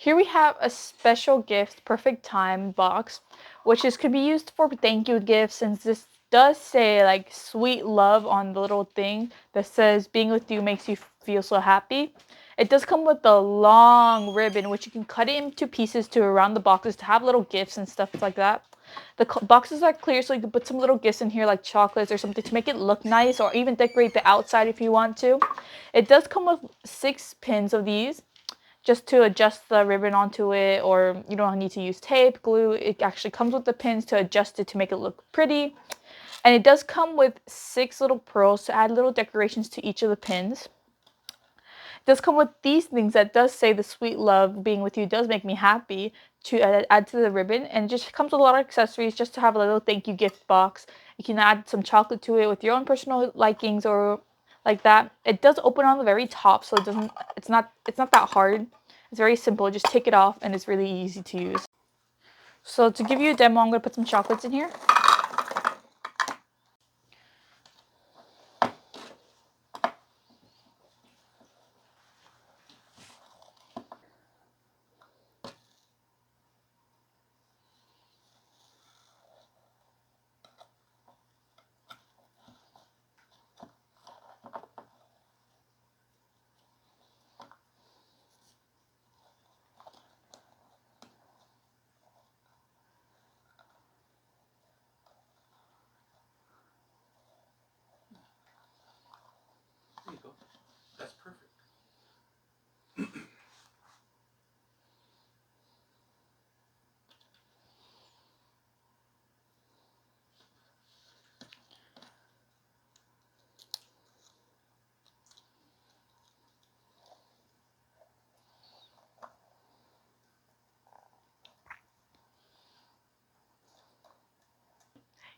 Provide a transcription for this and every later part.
Here we have a special gift perfect time box, which could be used for thank you gifts, since this does say like sweet love on the little thing that says being with you makes you feel so happy. It does come with a long ribbon, which you can cut it into pieces to around the boxes to have little gifts and stuff like that. The boxes are clear, so you can put some little gifts in here like chocolates or something to make it look nice, or even decorate the outside if you want to. It does come with 6 pins of these just to adjust the ribbon onto it, or you don't need to use tape, glue. It actually comes with the pins to adjust it to make it look pretty. And it does come with 6 little pearls to add little decorations to each of the pins. It does come with these things that does say the sweet love being with you does make me happy, to add to the ribbon. And it just comes with a lot of accessories just to have a little thank you gift box. You can add some chocolate to it with your own personal likings or like that. It does open on the very top, so it's not that hard. It's very simple. Just take it off and it's really easy to use. So to give you a demo, I'm going to put some chocolates in here. There you go. That's perfect.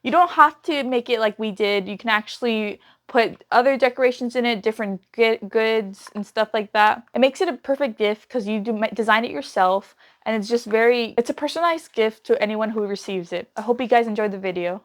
You don't have to make it like we did. You can actually put other decorations in it, different goods and stuff like that. It makes it a perfect gift because you design it yourself, and it's a personalized gift to anyone who receives it. I hope you guys enjoyed the video.